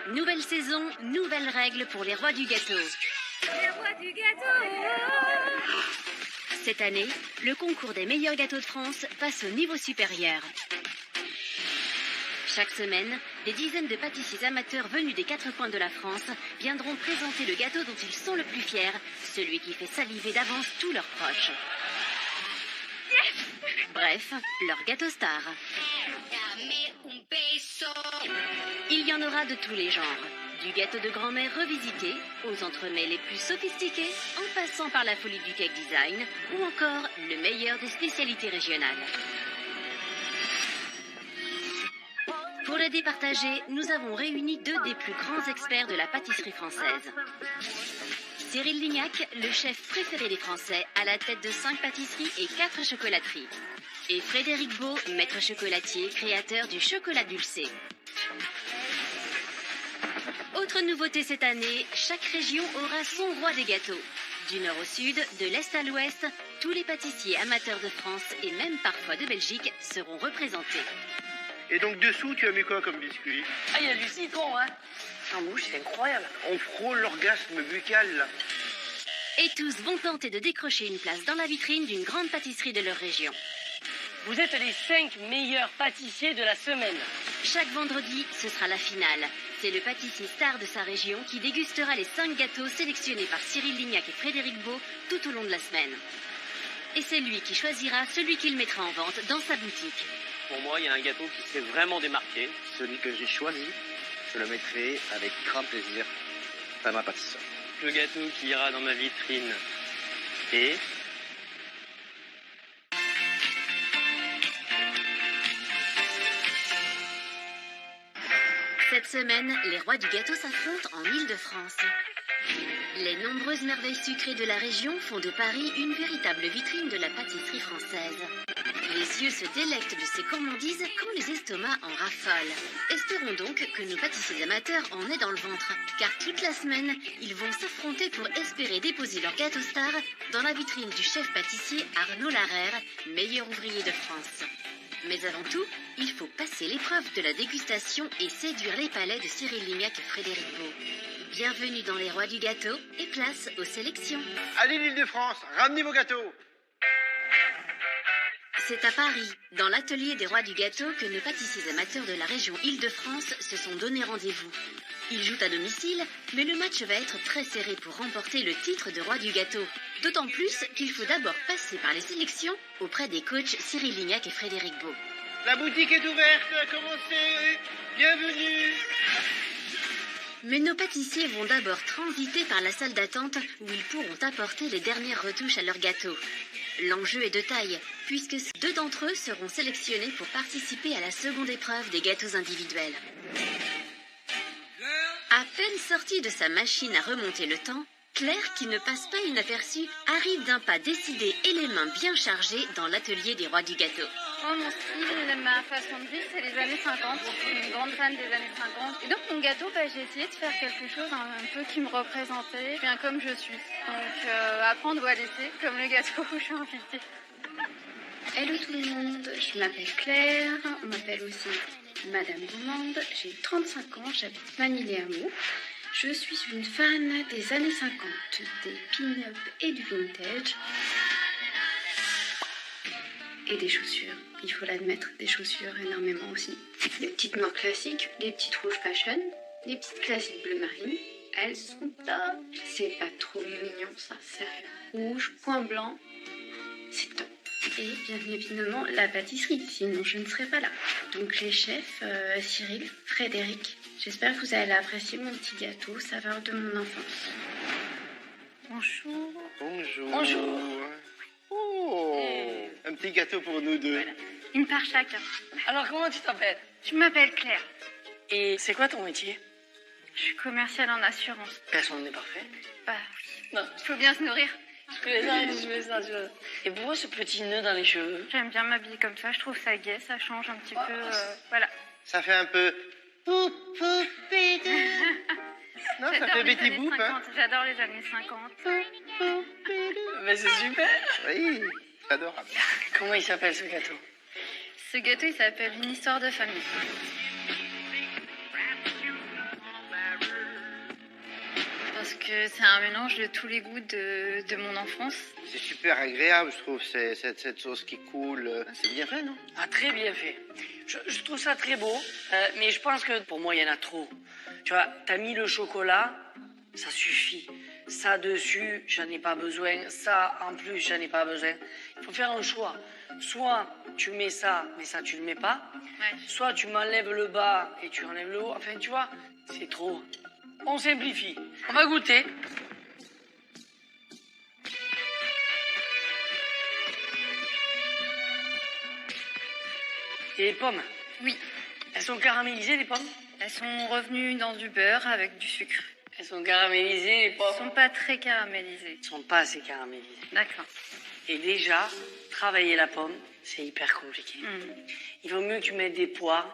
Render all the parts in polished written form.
Nouvelle saison, nouvelles règles pour les rois du gâteau. Les rois du gâteau. Cette année, le concours des meilleurs gâteaux de France passe au niveau supérieur. Chaque semaine, des dizaines de pâtissiers amateurs venus des 4 coins de la France viendront présenter le gâteau dont ils sont le plus fiers, celui qui fait saliver d'avance tous leurs proches. Bref, leur gâteau star. Il y en aura de tous les genres. Du gâteau de grand-mère revisité, aux entremets les plus sophistiqués, en passant par la folie du cake design, ou encore le meilleur des spécialités régionales. Pour le départager, nous avons réuni 2 des plus grands experts de la pâtisserie française. Cyril Lignac, le chef préféré des Français, à la tête de 5 pâtisseries et 4 chocolateries. Et Frédéric Beau, maître chocolatier, créateur du chocolat dulcé. Autre nouveauté cette année, chaque région aura son roi des gâteaux. Du nord au sud, de l'est à l'ouest, tous les pâtissiers amateurs de France et même parfois de Belgique seront représentés. Et donc dessous, tu as mis quoi comme biscuit? Ah, il y a du citron, hein. En bouche, c'est incroyable. On frôle l'orgasme buccal, là. Et tous vont tenter de décrocher une place dans la vitrine d'une grande pâtisserie de leur région. Vous êtes les 5 meilleurs pâtissiers de la semaine. Chaque vendredi, ce sera la finale. C'est le pâtissier star de sa région qui dégustera les 5 gâteaux sélectionnés par Cyril Lignac et Frédéric Beau tout au long de la semaine. Et c'est lui qui choisira celui qu'il mettra en vente dans sa boutique. Pour moi, il y a un gâteau qui s'est vraiment démarqué. Celui que j'ai choisi, je le mettrai avec grand plaisir à ma pâtisserie. Le gâteau qui ira dans ma vitrine est... Cette semaine, les rois du gâteau s'affrontent en Île-de-France. Les nombreuses merveilles sucrées de la région font de Paris une véritable vitrine de la pâtisserie française. Les yeux se délectent de ces gourmandises quand les estomacs en raffolent. Espérons donc que nos pâtissiers amateurs en aient dans le ventre, car toute la semaine, ils vont s'affronter pour espérer déposer leur gâteau star dans la vitrine du chef pâtissier Arnaud Larère, meilleur ouvrier de France. Mais avant tout, il faut passer l'épreuve de la dégustation et séduire les palais de Cyril Lignac et Frédéric Beau. Bienvenue dans les rois du gâteau et place aux sélections. Allez l'Île-de-France, ramenez vos gâteaux. C'est à Paris, dans l'atelier des rois du gâteau, que nos pâtissiers amateurs de la région Île-de-France se sont donné rendez-vous. Ils jouent à domicile, mais le match va être très serré pour remporter le titre de roi du gâteau. D'autant plus qu'il faut d'abord passer par les sélections auprès des coachs Cyril Lignac et Frédéric Beau. La boutique est ouverte, commencez. Bienvenue. Mais nos pâtissiers vont d'abord transiter par la salle d'attente où ils pourront apporter les dernières retouches à leur gâteau. L'enjeu est de taille, puisque 2 d'entre eux seront sélectionnés pour participer à la seconde épreuve des gâteaux individuels. À peine sortie de sa machine à remonter le temps, Claire, qui ne passe pas inaperçue, arrive d'un pas décidé et les mains bien chargées dans l'atelier des rois du gâteau. Moi, mon style, ma façon de vivre, c'est les années 50. Je suis une grande fan des années 50. Et donc, mon gâteau, j'ai essayé de faire quelque chose un peu qui me représentait, bien comme je suis. Donc, apprendre ou à laisser, comme le gâteau où je suis invitée. Hello tout le monde, je m'appelle Claire, on m'appelle aussi Madame Gourmande, j'ai 35 ans, j'habite Manille-les-Hameaux. Je suis une fan des années 50, des pin-up et du vintage. Et des chaussures, il faut l'admettre, des chaussures énormément aussi. Des petites marques classiques, des petites rouges fashion, des petites classiques bleu marine. Elles sont top. C'est pas trop mignon ça, sérieux. Rouge, point blanc, c'est top. Et bien évidemment la pâtisserie, sinon je ne serais pas là. Donc les chefs, Cyril, Frédéric, j'espère que vous allez apprécier mon petit gâteau, saveur de mon enfance. Bonjour. Bonjour. Bonjour. Oh, un petit gâteau pour nous deux. Voilà. Une part chacun. Alors, comment tu t'appelles? Je m'appelle Claire. Et c'est quoi ton métier? Je suis commerciale en assurance. Personne n'est parfait. Bah, Non. il faut bien se nourrir. Je fais ça. Et pourquoi ce petit nœud dans les cheveux? J'aime bien m'habiller comme ça, je trouve ça gai, ça change un petit peu. Voilà. Ça fait un peu... Non, ça J'adore fait les Betty années Boop, hein. 50, j'adore les années 50. Mais c'est super. Oui, c'est adorable. Comment il s'appelle ce gâteau? Ce gâteau, il s'appelle une histoire de famille. parce que c'est un mélange de tous les goûts de mon enfance. C'est super agréable, je trouve, cette sauce qui coule. C'est bien fait, non? Ah, très bien fait. Je trouve ça très beau, mais je pense que pour moi, il y en a trop. Tu vois, t'as mis le chocolat, ça suffit. Ça dessus, j'en ai pas besoin. Ça, en plus, j'en ai pas besoin. Il faut faire un choix. Soit tu mets ça, mais ça, tu le mets pas. Ouais. Soit tu m'enlèves le bas et tu enlèves le haut. Enfin, tu vois, c'est trop. On simplifie. On va goûter. Et les pommes, Oui, elles sont caramélisées, les pommes? elles sont revenues dans du beurre avec du sucre. Elles sont caramélisées, les Elles pommes? sont pas très caramélisées. Elles sont pas assez caramélisées. D'accord. Et déjà, travailler la pomme, c'est hyper compliqué. Il vaut mieux que tu mettes des poires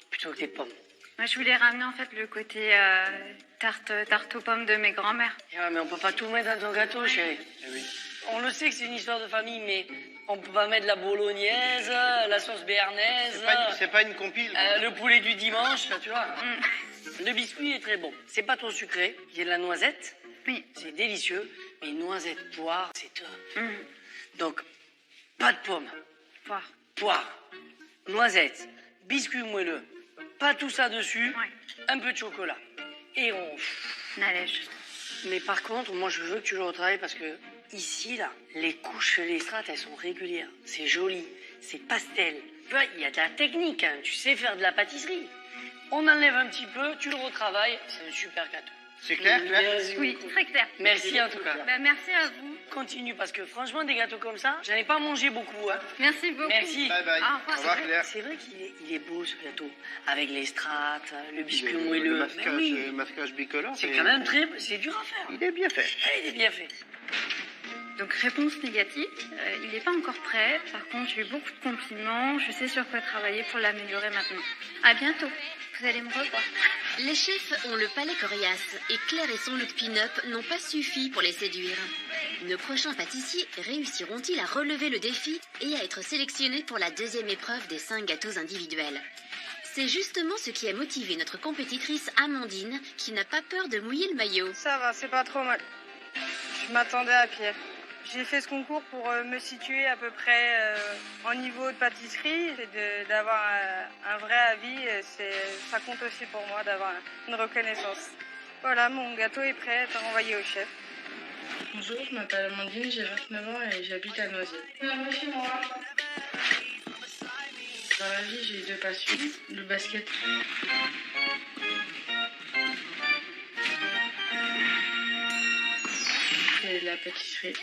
plutôt que des pommes. Moi, je voulais ramener en fait le côté tarte aux pommes de mes grands-mères. Et ouais, mais on peut pas tout mettre dans ton gâteau, chérie. On le sait que c'est une histoire de famille, mais on peut pas mettre la bolognaise, la sauce béarnaise, C'est pas une compile. le poulet du dimanche, tu vois. Le biscuit est très bon. C'est pas trop sucré. Il y a de la noisette. Oui. C'est délicieux. Mais noisette, poire, c'est top. Donc, pas de pommes. Poire. Poire, noisette, biscuit moelleux, pas tout ça dessus, Ouais. un peu de chocolat. Et on... Nalège. Mais par contre, moi je veux que tu le retravailles parce que ici, là, les couches, les strates, elles sont régulières. C'est joli, c'est pastel. Tu vois, il y a de la technique, hein. Tu sais faire de la pâtisserie. On enlève un petit peu, tu le retravailles, c'est un super gâteau. C'est clair, Claire? Oui, très clair. Merci en tout cas. Ben, merci à vous. Continue parce que franchement, des gâteaux comme ça, j'en ai pas mangé beaucoup. Hein. Merci beaucoup. Merci. Bye bye. Au revoir. Au revoir, Claire. C'est vrai qu'il est beau ce gâteau, avec les strates, le biscuit Le moelleux. masquage, Mais oui, masquage bicolore. c'est quand même très, c'est dur à faire. Il est bien fait. Il est bien fait. Donc réponse négative, il n'est pas encore prêt. Par contre, j'ai eu beaucoup de compliments. Je sais sur quoi travailler pour l'améliorer maintenant. À bientôt. Vous allez me revoir. Les chefs ont le palais coriace et Claire et son look pin-up n'ont pas suffi pour les séduire. Nos prochains pâtissiers réussiront-ils à relever le défi et à être sélectionnés pour la deuxième épreuve des 5 gâteaux individuels? C'est justement ce qui a motivé notre compétitrice Amandine qui n'a pas peur de mouiller le maillot. Ça va, c'est pas trop mal. Je m'attendais à pire. J'ai fait ce concours pour me situer à peu près en niveau de pâtisserie et d'avoir un vrai avis. Ça compte aussi pour moi d'avoir une reconnaissance. Voilà, mon gâteau est prêt à être envoyé au chef. Bonjour, je m'appelle Amandine, j'ai 29 ans et j'habite à Noisy. Bienvenue chez moi. Dans la vie, j'ai deux passions, le basket et la pâtisserie.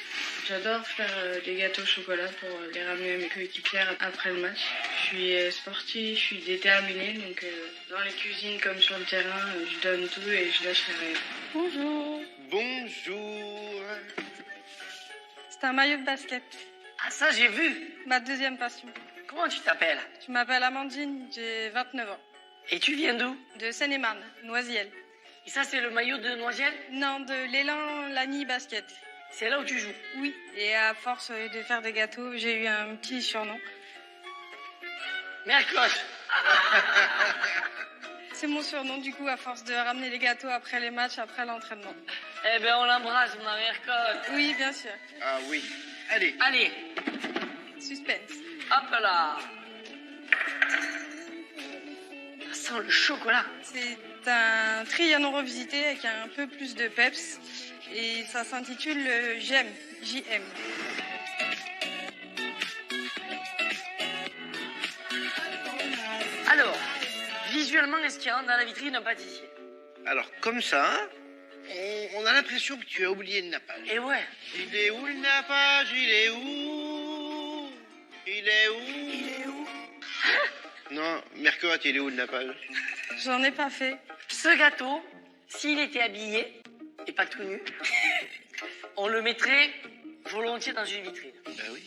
J'adore faire des gâteaux au chocolat pour les ramener à mes coéquipières après le match. Je suis sportive, je suis déterminée, donc dans les cuisines comme sur le terrain, je donne tout et je lâche rien. Bonjour. Bonjour. C'est un maillot de basket. Ah ça, j'ai vu. Ma deuxième passion. Comment tu t'appelles? Je m'appelle Amandine, j'ai 29 ans. Et tu viens d'où? De Seine-et-Marne, Noisiel. Et ça, c'est le maillot de Noisiel? Non, de l'élan Lani Basket. C'est là où tu joues? Oui. Et à force de faire des gâteaux, j'ai eu un petit surnom. Mercoche. C'est mon surnom, du coup, à force de ramener les gâteaux après les matchs, après l'entraînement. Eh ben, on l'embrasse, mon Mercoche. Oui, bien sûr. Ah oui. Allez. Allez, Suspense. hop là. Ça sent le chocolat. C'est un Trianon revisité avec un peu plus de peps. Et ça s'intitule JM. JM. Alors, visuellement, est-ce qu'il rentre dans la vitrine un pâtissier? Alors, comme ça, on a l'impression que tu as oublié le nappage. Et ouais. Il est où le nappage? Il est où? Il est où? Il est où? Non, Mercotte, il est où le nappage? J'en ai pas fait. Ce gâteau, s'il était habillé, et pas tout nu, on le mettrait volontiers dans une vitrine. Ben oui.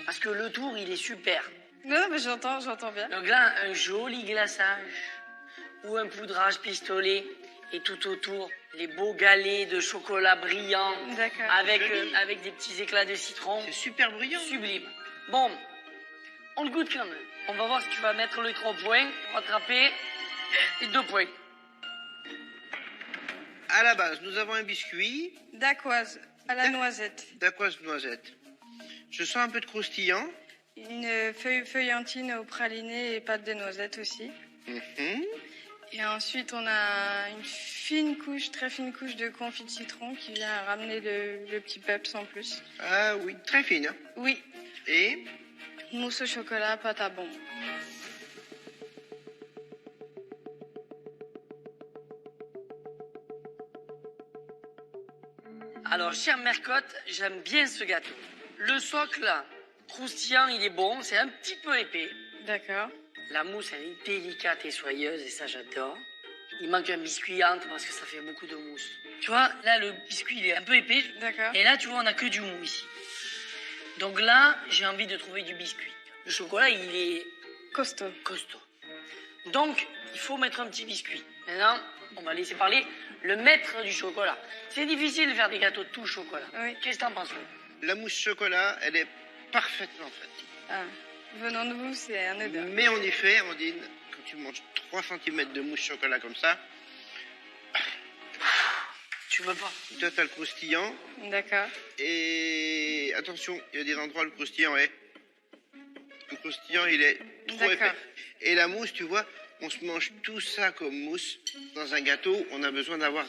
Parce que le tour, il est super. Non, mais j'entends bien. Donc là, un joli glaçage ou un poudrage pistolet et tout autour, les beaux galets de chocolat brillant D'accord. avec des petits éclats de citron. C'est super brillant. Sublime. Bon, on le goûte quand même. On va voir si tu vas mettre les 3 points, rattraper, et 2 points. à la base, nous avons un biscuit Dacquoise à la noisette. d'aquoise noisette. Je sens un peu de croustillant. Une feuillantine au praliné et pâte de noisette aussi. Mhm. Et ensuite, on a une fine couche, très fine couche de confit de citron qui vient ramener le petit peps en plus. Ah oui, très fine. Hein. Oui, Et mousse au chocolat, pâte à bonbons. Alors, chère Mercotte, j'aime bien ce gâteau. Le socle, croustillant, il est bon, c'est un petit peu épais. D'accord. La mousse, elle est délicate et soyeuse, et ça, j'adore. Il manque un biscuit entre parce que ça fait beaucoup de mousse. Tu vois, là, le biscuit, il est un peu épais. D'accord. Et là, tu vois, on n'a que du mou ici. Donc là, j'ai envie de trouver du biscuit. Le chocolat, il est Costaud. costaud. Donc, il faut mettre un petit biscuit. Maintenant, on va laisser parler le maître du chocolat. C'est difficile de faire des gâteaux tout chocolat. Oui. Qu'est-ce que t'en penses? la mousse chocolat, elle est parfaitement faite. Ah, venant de vous, c'est un odeur. Mais en effet, Amandine, quand tu manges 3 cm de mousse chocolat comme ça, Tu veux pas? toi t'as le croustillant. D'accord. Et attention, il y a des endroits où le croustillant est. Le croustillant, il est trop épais. D'accord. Et la mousse, tu vois, on se mange tout ça comme mousse. Dans un gâteau, on a besoin d'avoir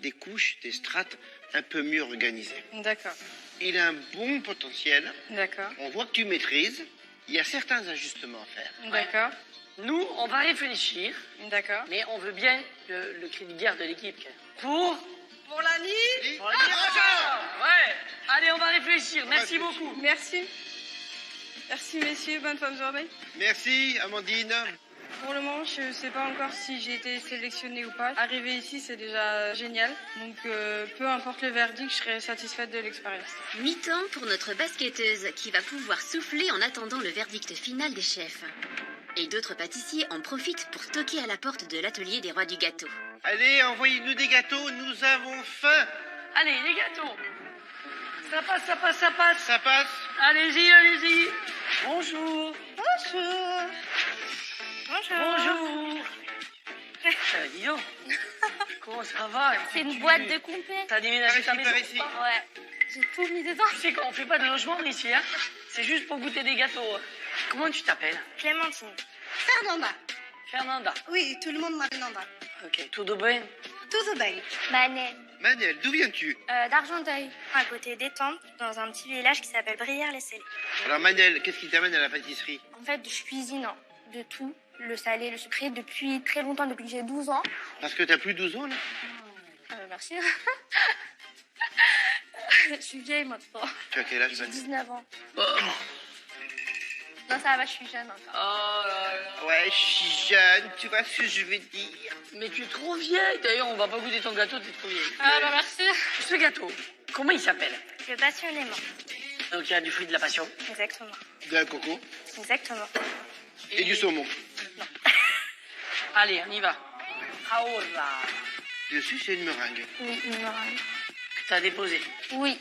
des couches, des strates un peu mieux organisées. D'accord. Il a un bon potentiel. D'accord. On voit que tu maîtrises. Il y a certains ajustements à faire. D'accord. Nous, on va réfléchir, D'accord. mais on veut bien le cri de guerre de l'équipe. Pour la nuit. Pour la guerre. Ouais. Allez, on va réfléchir. Merci Ouais, beaucoup. Merci. Merci messieurs, bonne fin de journée. Merci, Amandine. Pour le moment, je ne sais pas encore si j'ai été sélectionnée ou pas. Arriver ici, c'est déjà génial. Donc, peu importe le verdict, je serai satisfaite de l'expérience. Mi-temps pour notre basketteuse qui va pouvoir souffler en attendant le verdict final des chefs. Et d'autres pâtissiers en profitent pour toquer à la porte de l'atelier des rois du gâteau. Allez, envoyez-nous des gâteaux, nous avons faim. Allez, les gâteaux. Ça passe, ça passe, ça passe. Ça passe? Allez-y, allez-y. Bonjour. Bonjour. Bonjour. Dis donc. Comment ça va? C'est une boîte de compète. T'as déménagé ta Par maison? ici. Ouais. J'ai tout mis dedans. Tu sais qu'on fait pas de logement ici, hein? C'est juste pour goûter des gâteaux. Comment tu t'appelles? Clémentine. Fernanda. Fernanda. Oui, tout le monde m'appelle Nanda. Ok, tout de bien? Tout bien. Manel. Manel, d'où viens-tu? D'Argenteuil. À côté d'Étampes, dans un petit village qui s'appelle Brière-les-Célés. Alors Manel, qu'est-ce qui t'amène à la pâtisserie? En fait, je cuisine de tout. Le salé, le sucré, depuis très longtemps, depuis que j'ai 12 ans. Parce que t'as plus de 12 ans, là? Merci. Je suis vieille maintenant. Tu as quel âge, J'ai Manel? 19 ans. Oh. Non, ça va, je suis jeune encore. Oh là là. Ouais, je suis jeune, tu vois ce que je veux dire? Mais tu es trop vieille. D'ailleurs, on va pas goûter ton gâteau, t'es trop vieille. Merci. Ce gâteau, comment il s'appelle? Le passionnément. Donc il y a du fruit de la passion. Exactement. De la coco Exactement. et du saumon. Allez, on y va. Ahora. Dessus, c'est une meringue. Oui, une meringue. Que t'as déposé. Oui.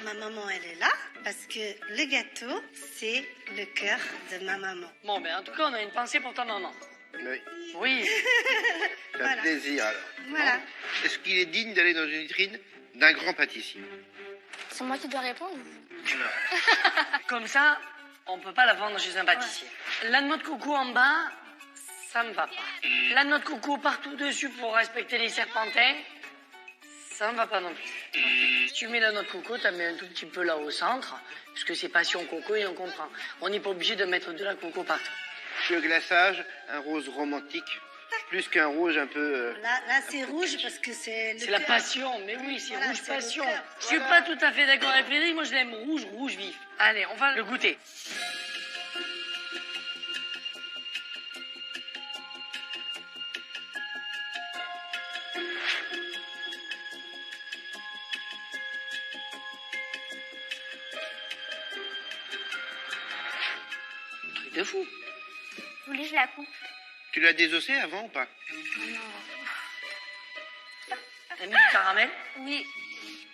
Ma maman, elle est là parce que le gâteau, c'est le cœur de ma maman. Bon, ben en tout cas, on a une pensée pour ta maman. Oui. Oui. C'est un Voilà. plaisir, alors. Voilà. Bon. Est-ce qu'il est digne d'aller dans une vitrine d'un grand pâtissier? C'est moi qui dois répondre. Comme ça, on peut pas la vendre chez un pâtissier. La noix de coco en bas, ça me va pas. La noix de coco partout dessus pour respecter les serpentins, ça me va pas non plus. Si tu mets la noix de coco, t'en mets un tout petit peu là au centre, parce que c'est passion coco et on comprend. On n'est pas obligé de mettre de la coco partout. Le glaçage, un rose romantique, plus qu'un rouge un peu... Là, c'est rouge parce que c'est le C'est la cœur. passion, mais oui, c'est Voilà, rouge c'est le passion. cœur. Je suis pas tout à fait d'accord avec Frédéric, moi je l'aime rouge, rouge vif. Allez, on va le goûter. Truc de fou. Vous voulez que je la coupe? Tu l'as désossé avant ou pas? T'as mis du caramel? Oui.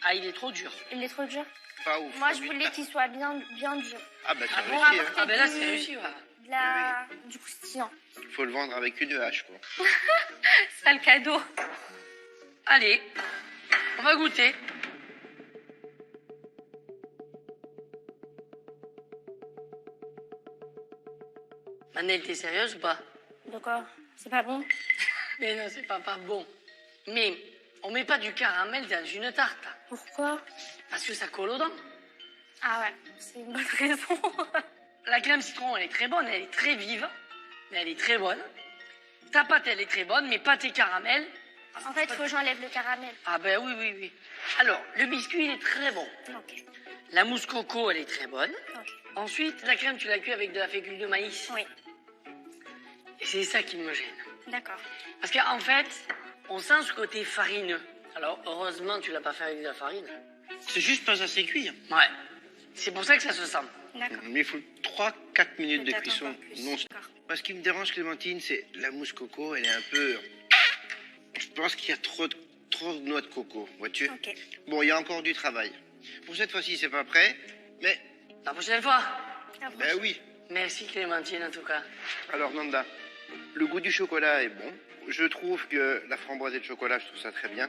Ah, il est trop dur. Il est trop dur. Pas ouf. Moi, je voulais qu'il soit bien dur. Ah bah Ah tu bon? réussi, hein. Ah ben là, c'est réussi, voilà. Du croustillant. Faut le vendre avec une hache, quoi. C'est ça le cadeau. Allez, On va goûter. Manel, t'es sérieuse ou pas? De quoi? C'est pas bon? Mais non, c'est pas bon. Mais on met pas du caramel dans une tarte. Pourquoi? Parce que ça colle aux dents. Ah ouais, c'est une bonne raison. La crème citron, elle est très bonne, elle est très vive, mais elle est très bonne. Ta pâte, elle est très bonne, mais pâte et caramel. En fait, il faut que j'enlève le caramel. Ah ben oui. Alors, le biscuit, il est très bon. Ok. La mousse coco, elle est très bonne. Ok. Ensuite, la crème, tu l'as cuit avec de la fécule de maïs. Oui. Et c'est ça qui me gêne. D'accord. Parce qu'en fait, on sent ce côté farineux. Alors, heureusement, tu l'as pas fait avec de la farine. C'est juste pas assez cuit. Ouais. C'est pour ça que ça se sent. D'accord. Mais il faut 3-4 minutes de Peut-être cuisson. encore plus. Non. D'accord. Moi, ce qui me dérange, Clémentine, c'est la mousse coco. Elle est un peu... Je pense qu'il y a trop de noix de coco, vois-tu? Ok. Bon, il y a encore du travail. Pour cette fois-ci, c'est pas prêt, mais... La prochaine fois. Ben oui. Merci Clémentine, en tout cas. Alors, Nanda, le goût du chocolat est bon. Je trouve que la framboise et le chocolat, je trouve ça très bien.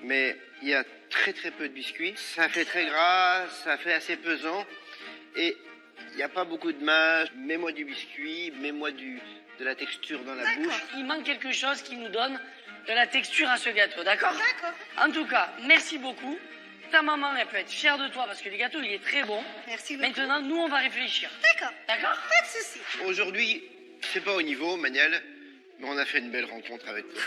Mais il y a très peu de biscuits. Ça fait très gras, ça fait assez pesant. Et il n'y a pas beaucoup de mâche. Mets-moi du biscuit, mets-moi de la texture dans la bouche. Il manque quelque chose qui nous donne de la texture à ce gâteau, d'accord? D'accord. En tout cas, merci beaucoup. Ta maman, elle peut être fière de toi parce que le gâteau, il est très bon. Merci beaucoup. Maintenant, nous, on va réfléchir. D'accord. D'accord? Pas de souci. Aujourd'hui, c'est pas au niveau, Maniel, mais on a fait une belle rencontre avec toi.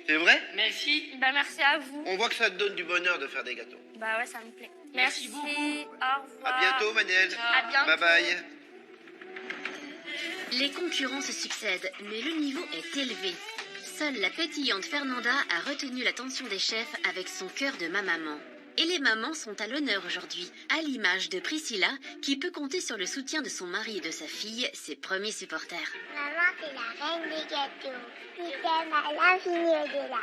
C'est vrai? Merci. Bah, merci à vous. On voit que ça te donne du bonheur de faire des gâteaux. Bah ouais, ça me plaît. Merci Merci. beaucoup. Au revoir. À bientôt, Maniel. À bientôt. Bye bye. Les concurrents se succèdent, mais le niveau est élevé. Seule la pétillante Fernanda a retenu l'attention des chefs avec son cœur de maman. Et les mamans sont à l'honneur aujourd'hui, à l'image de Priscilla, qui peut compter sur le soutien de son mari et de sa fille, ses premiers supporters. Maman, c'est la reine des gâteaux. Système à l'infini au-delà.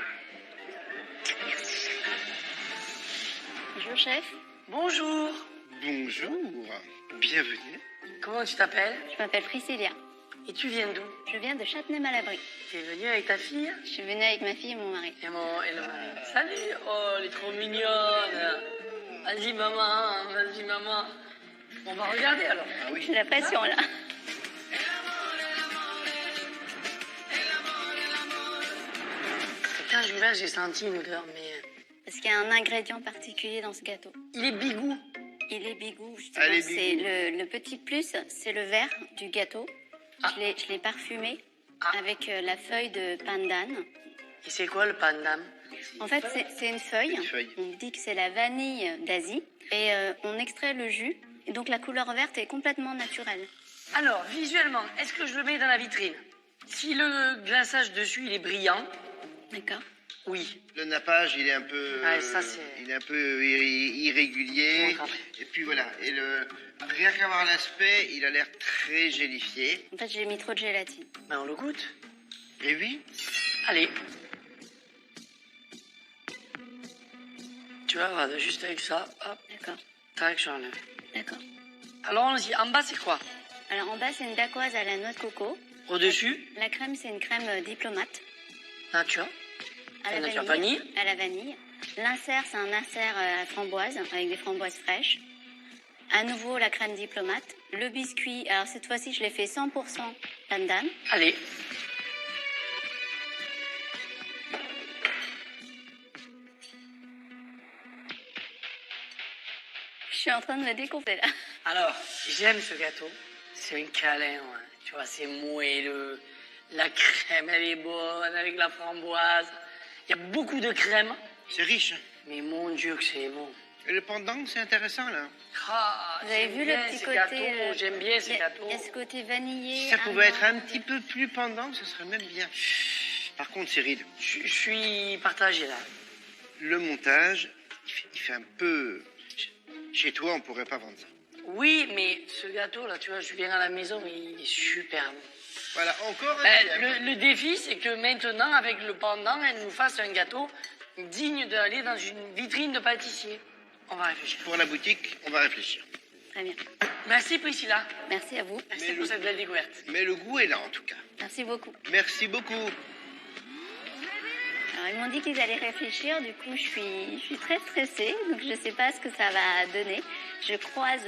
Bonjour, chef. Bonjour. Bonjour. Bienvenue. Comment tu t'appelles? Je m'appelle Priscilla. Et tu viens d'où? Je viens de Châtenay-Malabry. T'es venue avec ta fille? Je suis venue avec ma fille et mon mari. Et le mari. Salut. Oh, elle est trop mignonne. Vas-y, maman. Vas-y, maman. On va regarder alors. Ah oui. J'ai la pression, là. Quand je vais, j'ai senti une odeur, mais... Parce qu'il y a un ingrédient particulier dans ce gâteau. Il est bigou. Il est bigou, justement. Allez, C'est bigou. le petit plus, c'est le vert du gâteau. Ah. Je l'ai parfumé Ah. avec la feuille de pandan. Et c'est quoi le pandam? En fait, c'est une feuille. Une feuille. On dit que c'est la vanille d'Asie. Et on extrait le jus. Et donc la couleur verte est complètement naturelle. Alors, visuellement, est-ce que je le mets dans la vitrine? Si le glaçage dessus, il est brillant, D'accord. oui. Le nappage, il est un peu... Ouais, ça, c'est- Il est un peu irrégulier. Bon, Et puis voilà. Et rien qu'à voir l'aspect, il a l'air très gélifié. En fait, j'ai mis trop de gélatine. Ben, on le goûte. Et oui. Allez. Tu vois, regarde, juste avec ça, hop, D'accord. tac, j'enlève. D'accord. Alors, allons-y. En bas, c'est quoi? Alors en bas, c'est une dacquoise à la noix de coco. Au-dessus, La crème, c'est une crème diplomate. nature. À la Nature vanille. À la vanille. L'insert, c'est un insert à framboise, avec des framboises fraîches. À nouveau, la crème diplomate. Le biscuit, alors cette fois-ci, je l'ai fait 100% pandan. Allez. Je suis en train de me découper là. Alors, j'aime ce gâteau. C'est un câlin, ouais. Tu vois, c'est moelleux. La crème, elle est bonne avec la framboise. Il y a beaucoup de crème. C'est riche. Mais mon Dieu que c'est bon. Et le pendant, c'est intéressant, là. Ah, Vous avez j'aime vu le bien petit ces côté... gâteaux, j'aime bien ces il y a- gâteaux. Il y a ce côté vanillé. Si ça pouvait être un amande. petit peu plus pendant, ce serait même bien. Par contre, Cyril, Je suis partagé là. le montage, il fait un peu... Chez toi, on pourrait pas vendre ça. Oui, mais ce gâteau là, tu vois, je viens à la maison, il est super bon. Voilà, encore un Ben, dilemme. le défi, c'est que maintenant, avec le pendant, elle nous fasse un gâteau digne d'aller dans une vitrine de pâtissier. On va réfléchir. Pour la boutique, on va réfléchir. Très bien. Merci Priscilla. Merci à vous. Merci Mais pour le- cette belle découverte. Mais le goût est là, en tout cas. Merci beaucoup. Merci beaucoup. Alors, ils m'ont dit qu'ils allaient réfléchir, du coup je suis très stressée, donc je ne sais pas ce que ça va donner. Je croise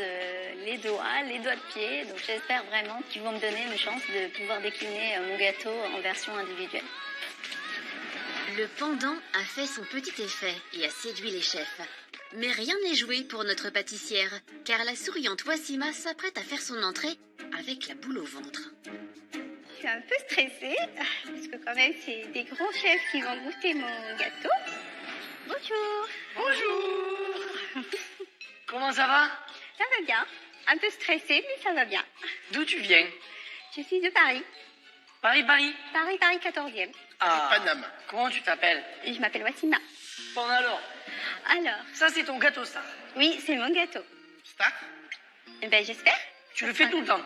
les doigts de pied, donc j'espère vraiment qu'ils vont me donner une chance de pouvoir décliner mon gâteau en version individuelle. Le pendant a fait son petit effet et a séduit les chefs. Mais rien n'est joué pour notre pâtissière, car la souriante Wassima s'apprête à faire son entrée avec la boule au ventre. Je suis un peu stressée, parce que quand même, c'est des grands chefs qui vont goûter mon gâteau. Bonjour. Bonjour. Comment ça va? Ça va bien. Un peu stressée, mais ça va bien. D'où tu viens? Je suis de Paris. Paris. Paris 14e. Ah, Paname. comment tu t'appelles? Et je m'appelle Wassima. Bon alors, Alors, ça c'est ton gâteau star. oui, c'est mon gâteau. Star? Eh ben, j'espère. Tu le fais tout le temps.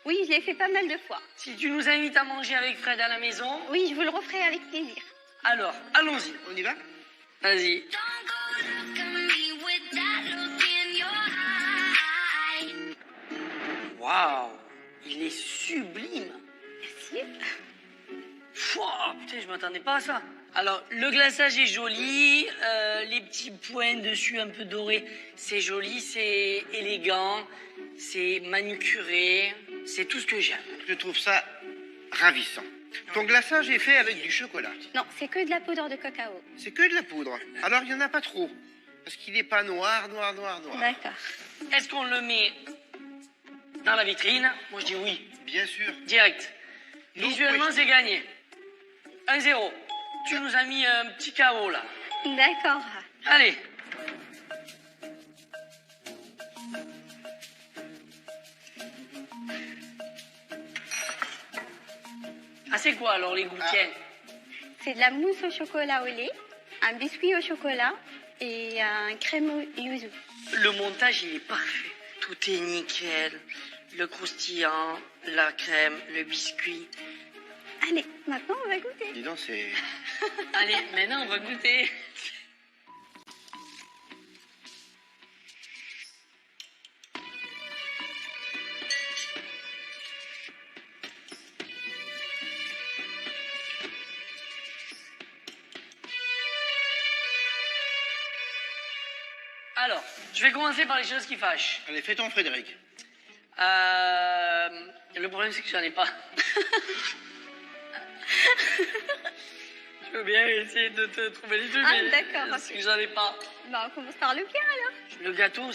Oui, je l'ai fait pas mal de fois. Si tu nous invites à manger avec Fred à la maison, Oui, je vous le referai avec plaisir. alors allons-y. On y va? Vas-y. Waouh, il est sublime. Merci. Pouah, putain, je m'attendais pas à ça. Alors, le glaçage est joli, les petits points dessus un peu dorés, c'est joli, c'est élégant, c'est manucuré, c'est tout ce que j'aime. Je trouve ça ravissant. Ton glaçage est fait avec du chocolat. Non, c'est que de la poudre de cacao. C'est que de la poudre. Alors, il n'y en a pas trop. Parce qu'il n'est pas noir. D'accord. Est-ce qu'on le met dans la vitrine? Moi, je dis oui, Bien sûr. direct. Donc, Visuellement, oui. c'est gagné. 1-0. Tu nous as mis un petit KO, là. D'accord. Allez. Ah, c'est quoi, alors, les gouttières? C'est de la mousse au chocolat au lait, un biscuit au chocolat et un crème au yuzu. Le montage, il est parfait. Tout est nickel. Le croustillant, la crème, le biscuit. Allez, maintenant on va goûter. Dis donc, c'est... Allez, maintenant, on va goûter. Alors, je vais commencer par les choses qui fâchent. Allez, fais ton Frédéric. Le problème, c'est que j'en ai pas. Je veux bien essayer de te trouver les trucs, Ah, mais d'accord, c'est ok. que j'en ai pas. Bah, on commence par le bien alors. Le gâteau,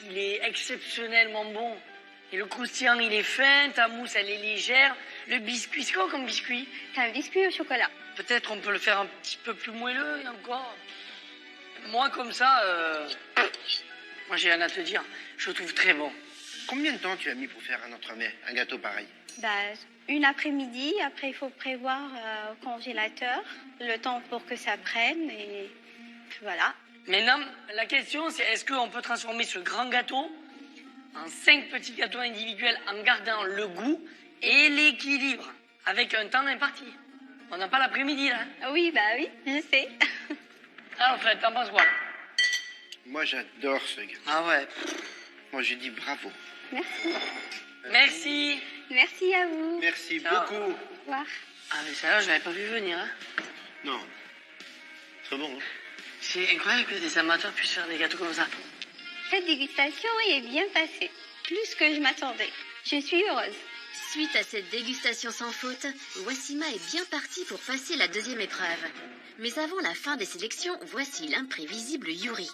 il est exceptionnellement bon. Et le croustillant, il est fin, ta mousse, elle est légère. Le biscuit, c'est quoi comme biscuit? C'est un biscuit au chocolat. Peut-être on peut le faire un petit peu plus moelleux, et encore. Moi, comme ça, moi, j'ai rien à te dire. Je le trouve très bon. Combien de temps tu as mis pour faire un entremets, un gâteau pareil? Bah, une après-midi. Après, il faut prévoir au congélateur le temps pour que ça prenne et voilà. Maintenant, la question, c'est est-ce qu'on peut transformer ce grand gâteau en 5 petits gâteaux individuels en gardant le goût et l'équilibre avec un temps imparti? On n'a pas l'après-midi, là. Oui, bah oui, je sais. Alors, Fred, t'en penses quoi? Moi, j'adore ce gâteau. Ah ouais. Moi, je dis bravo. Merci. Merci. Merci à vous. Merci Ciao. beaucoup. Au revoir. Ah, mais ça, je l'avais pas vu venir, hein. Non. Très bon, hein? C'est incroyable que des amateurs puissent faire des gâteaux comme ça. Cette dégustation est bien passée. Plus que je m'attendais. Je suis heureuse. Suite à cette dégustation sans faute, Wassima est bien partie pour passer la deuxième épreuve. Mais avant la fin des sélections, voici l'imprévisible Yuri.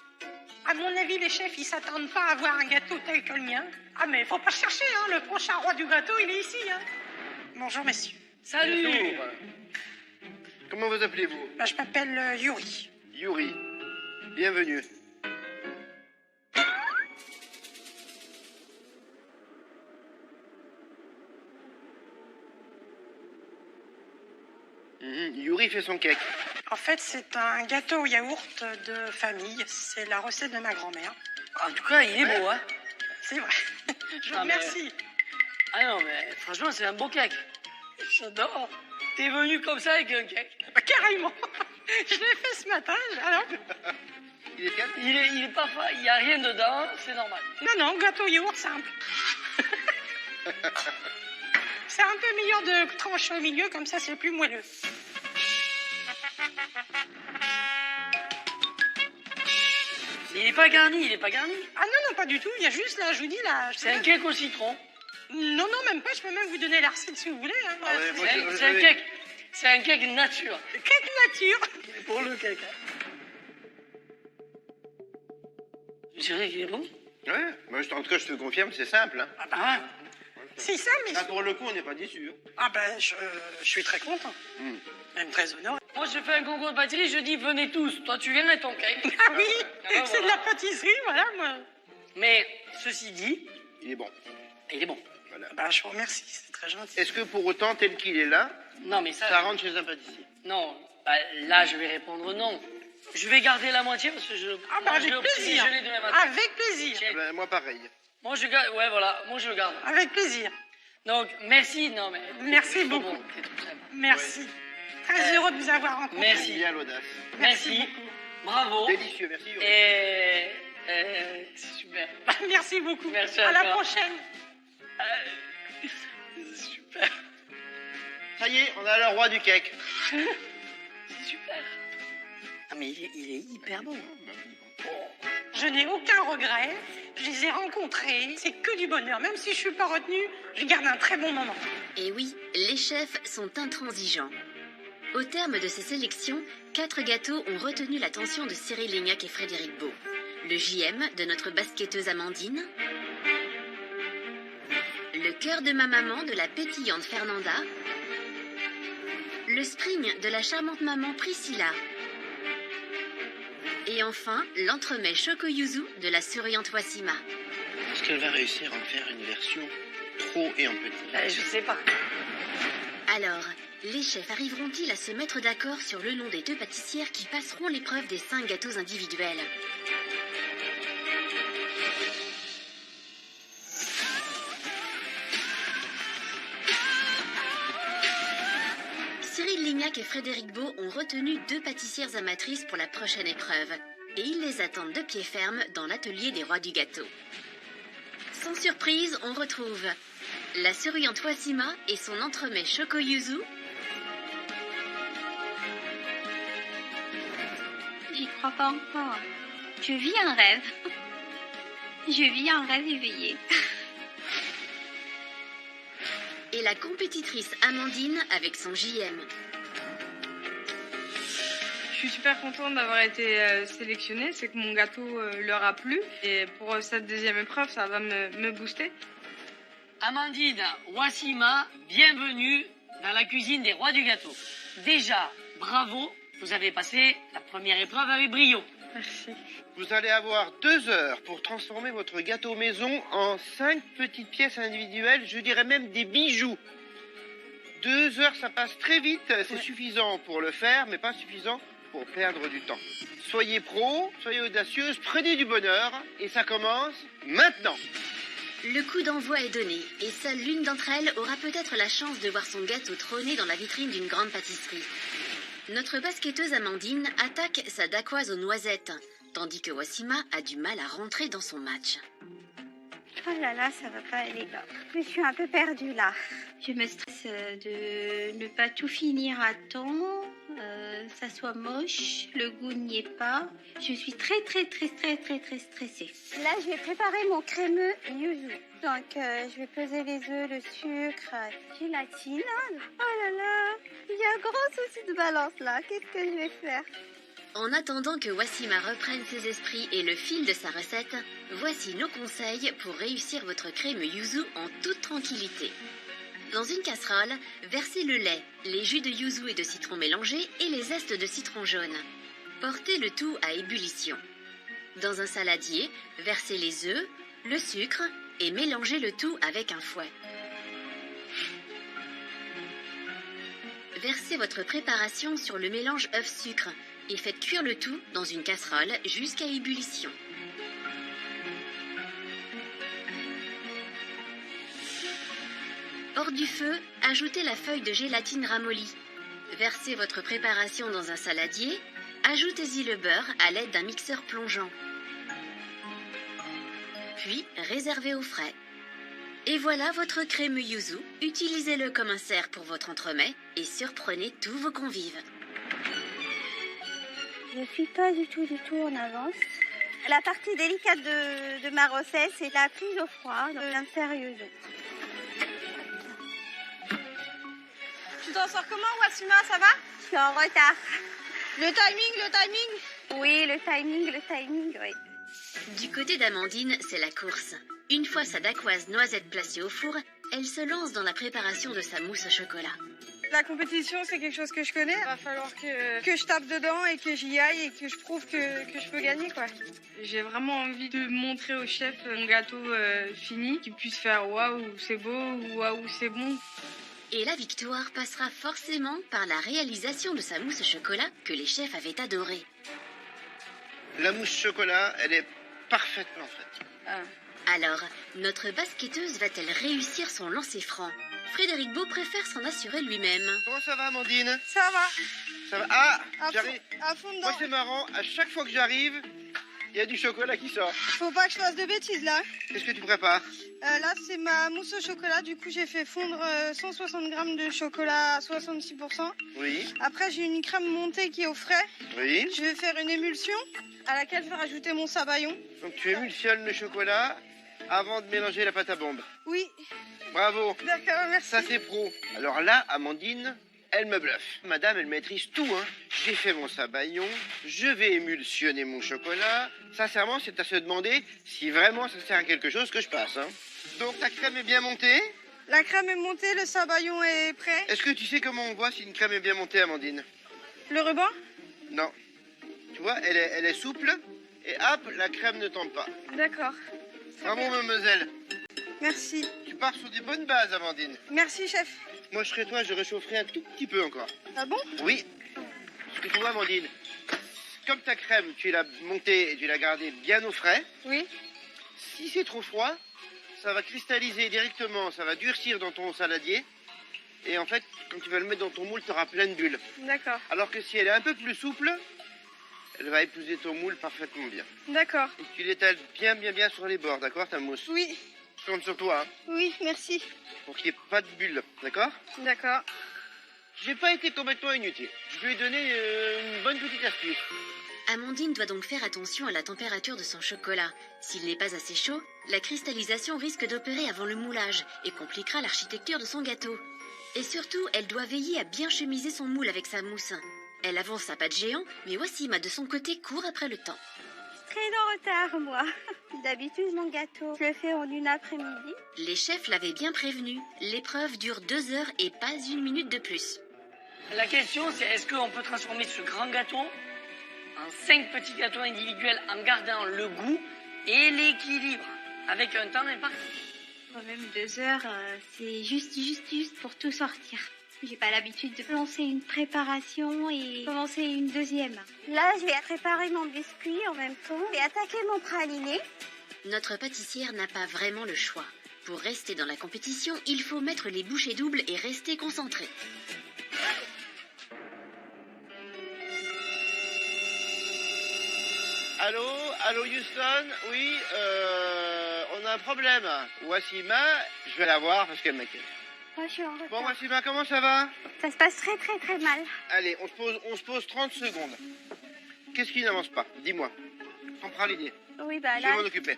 À mon avis, les chefs, ils s'attendent pas à avoir un gâteau tel que le mien. Ah, mais faut pas chercher, hein. Le prochain roi du gâteau, il est ici, hein. Bonjour, messieurs. Salut. Bonjour. Comment vous appelez-vous? Bah, je m'appelle Yuri. Yuri. Bienvenue. Yuri fait son cake. En fait, c'est un gâteau au yaourt de famille. C'est la recette de ma grand-mère. En tout cas, il est beau, hein. C'est vrai. Je vous Ah, mais- remercie. Ah non, mais franchement, c'est un beau cake. J'adore. T'es venu comme ça avec un cake. Bah, carrément. Je l'ai fait ce matin, alors. Il est calme? Il est pas fa- il y a rien dedans, c'est normal. Non, non, gâteau yaourt simple. C'est un peu meilleur de trancher au milieu, comme ça c'est plus moelleux. Il est pas garni, il est pas garni. Ah non, pas du tout. Il y a juste là, je vous dis là. C'est un cake au citron. Non, même pas. Je peux même vous donner la recette si vous voulez. Hein. Ah ouais, moi, C'est un cake. C'est un cake nature. Cake nature. Pour le cake. Je dirais qu'il est bon. Ouais, moi, en tout cas, je te confirme, c'est simple. Hein. Ah bah, c'est ça, mais... Là, pour le coup, on n'est pas déçus. Ah ben, je suis très content. Même très honoré. Moi, je fais un concours de pâtisserie, je dis venez tous. Toi, tu viens et ton cake. Ah oui, ben, c'est de la pâtisserie, voilà, moi. Mais, ceci dit... Il est bon. Il est bon. Voilà. Bah, je vous remercie, c'est très gentil. Est-ce que pour autant, tel qu'il est là, non, mais ça rentre chez un pâtissier? Non, bah, là, je vais répondre non. Je vais garder la moitié parce que je... Ah bah, avec plaisir. Avec plaisir. Ben, moi, pareil. Moi, je garde... Ouais, voilà, moi, je le garde. Avec plaisir. Donc, merci, non, mais... Merci beaucoup. Bon, c'est tout simple. Merci. Très heureux de vous avoir rencontré. Merci. Bien l'audace. Merci. beaucoup. Bravo. Délicieux, merci. Et... c'est super. Merci beaucoup. Merci à la toi. prochaine. C'est super. Ça y est, on a le roi du cake. C'est super. Ah, mais il est hyper bon. Je n'ai aucun regret. Je les ai rencontrés. C'est que du bonheur. Même si je suis pas retenue, je garde un très bon moment. Et oui, les chefs sont intransigeants. Au terme de ces sélections, 4 gâteaux ont retenu l'attention de Cyril Lignac et Frédéric Beau. Le JM de notre basketteuse Amandine, le cœur de ma maman de la pétillante Fernanda, le spring de la charmante maman Priscilla, et enfin l'entremets Choco Yuzu de la souriante Wassima. Est-ce qu'elle va réussir à en faire une version trop et en petit? Je sais pas. Alors, les chefs arriveront-ils à se mettre d'accord sur le nom des 2 pâtissières qui passeront l'épreuve des 5 gâteaux individuels? Cyril Lignac et Frédéric Beau ont retenu 2 pâtissières amatrices pour la prochaine épreuve. Et ils les attendent de pied ferme dans l'atelier des rois du gâteau. Sans surprise, on retrouve la souriante Wassima et son entremets Choco Yuzu. J'y crois pas encore. Je vis un rêve. Je vis un rêve éveillé. Et la compétitrice Amandine avec son JM. Je suis super contente d'avoir été sélectionnée, c'est que mon gâteau leur a plu. Et pour cette deuxième épreuve, ça va me booster. Amandine, Wassima, bienvenue dans la cuisine des rois du gâteau. Déjà, bravo, vous avez passé la première épreuve avec brio. Merci. Vous allez avoir 2 heures pour transformer votre gâteau maison en 5 petites pièces individuelles, je dirais même des bijoux. 2 heures, ça passe très vite, c'est suffisant pour le faire, mais pas suffisant pour perdre du temps. Soyez pro, soyez audacieuse, prenez du bonheur, et ça commence maintenant. Le coup d'envoi est donné, et seule l'une d'entre elles aura peut-être la chance de voir son gâteau trôner dans la vitrine d'une grande pâtisserie. Notre basketteuse Amandine attaque sa dacquoise aux noisettes, tandis que Wassima a du mal à rentrer dans son match. Oh là là, ça va pas aller là. Je suis un peu perdue là. Je me stresse de ne pas tout finir à temps, ça soit moche, le goût n'y est pas. Je suis très stressée. Là, je vais préparer mon crémeux yuzu. Donc, je vais peser les œufs, le sucre, gélatine. Oh là là, il y a un grand souci de balance là. Qu'est-ce que je vais faire? En attendant que Wassima reprenne ses esprits et le fil de sa recette, voici nos conseils pour réussir votre crème yuzu en toute tranquillité. Dans une casserole, versez le lait, les jus de yuzu et de citron mélangés et les zestes de citron jaune. Portez le tout à ébullition. Dans un saladier, versez les œufs, le sucre et mélangez le tout avec un fouet. Versez votre préparation sur le mélange œuf-sucre et faites cuire le tout dans une casserole jusqu'à ébullition. Hors du feu, ajoutez la feuille de gélatine ramollie. Versez votre préparation dans un saladier, ajoutez-y le beurre à l'aide d'un mixeur plongeant. Puis, réservez au frais. Et voilà votre crémeux yuzu, utilisez-le comme un cerf pour votre entremets et surprenez tous vos convives. Je suis pas du tout en avance. La partie délicate de ma recette, c'est la prise au froid, sérieuse. Tu t'en sors comment, Wassima, ça va? Je suis en retard. Le timing? Oui, le timing, oui. Du côté d'Amandine, c'est la course. Une fois sa dacquoise noisette placée au four, elle se lance dans la préparation de sa mousse au chocolat. La compétition, c'est quelque chose que je connais. Il va falloir que je tape dedans et que j'y aille et que je prouve que je peux gagner, quoi. J'ai vraiment envie de montrer au chef mon gâteau fini, qu'il puisse faire waouh, c'est beau ou waouh, c'est bon. Et la victoire passera forcément par la réalisation de sa mousse au chocolat que les chefs avaient adorée. La mousse chocolat, elle est parfaitement faite. Alors, notre basketteuse va-t-elle réussir son lancer franc? Frédéric Beau préfère s'en assurer lui-même. Comment ça va, Amandine? Ça va. Ça va. Ah, À j'arrive. fond dedans. Moi, c'est marrant, à chaque fois que j'arrive, il y a du chocolat qui sort. Faut pas que je fasse de bêtises, là. Qu'est-ce que tu prépares? Là, c'est ma mousse au chocolat. Du coup, j'ai fait fondre 160 grammes de chocolat à 66%. Oui. Après, j'ai une crème montée qui est au frais. Oui. Je vais faire une émulsion à laquelle je vais rajouter mon sabayon. Donc, tu émulsionnes le chocolat avant de mélanger la pâte à bombe. Oui. Bravo. D'accord, merci. Ça, c'est pro. Alors là, Amandine, elle me bluffe. Madame, elle maîtrise tout, hein. J'ai fait mon sabayon, je vais émulsionner mon chocolat. Sincèrement, c'est à se demander si vraiment ça sert à quelque chose que je passe, hein. Donc, ta crème est bien montée? La crème est montée, le sabayon est prêt. Est-ce que tu sais comment on voit si une crème est bien montée, Amandine? Le ruban? Non. Tu vois, elle est souple et hop, la crème ne tombe pas. D'accord. Bravo, mademoiselle. Merci. Tu pars sur des bonnes bases, Amandine. Merci, chef. Moi, je serais toi, je réchaufferais un tout petit peu encore. Ah bon? Oui. Parce que tu vois, Amandine, comme ta crème, tu l'as montée et tu l'as gardée bien au frais. Oui. Si c'est trop froid, ça va cristalliser directement, ça va durcir dans ton saladier. Et en fait, quand tu vas le mettre dans ton moule, tu auras plein de bulles. D'accord. Alors que si elle est un peu plus souple, elle va épouser ton moule parfaitement bien. D'accord. Et tu l'étales bien sur les bords, d'accord, ta mousse? Oui. Je compte sur toi, hein, Oui, merci. pour qu'il n'y ait pas de bulles, d'accord? D'accord. J'ai pas été complètement inutile. Je lui ai donné une bonne petite astuce. Amandine doit donc faire attention à la température de son chocolat. S'il n'est pas assez chaud, la cristallisation risque d'opérer avant le moulage et compliquera l'architecture de son gâteau. Et surtout, elle doit veiller à bien chemiser son moule avec sa mousse. Elle avance sa pâte géant, mais Wassima de son côté court après le temps. Très en retard, moi. D'habitude, mon gâteau, je le fais en une après-midi. Les chefs l'avaient bien prévenu. L'épreuve dure 2 heures et pas 1 minute de plus. La question, c'est est-ce qu'on peut transformer ce grand gâteau en 5 petits gâteaux individuels en gardant le goût et l'équilibre, avec un temps imparti? Quand même 2 heures, c'est juste pour tout sortir. J'ai pas l'habitude de lancer une préparation et commencer une deuxième. Là, je vais préparer mon biscuit en même temps et attaquer mon praliné. Notre pâtissière n'a pas vraiment le choix. Pour rester dans la compétition, il faut mettre les bouchées doubles et rester concentré. Allô Houston, oui, on a un problème. Wassima, je vais la voir parce qu'elle m'inquiète. Moi, je suis en retard. Bon, Wassima, comment ça va? Ça se passe très mal. Allez, on se pose 30 secondes. Qu'est-ce qui n'avance pas? Dis-moi. Ton praliné. Oui, bah Je vais là, m'en occuper.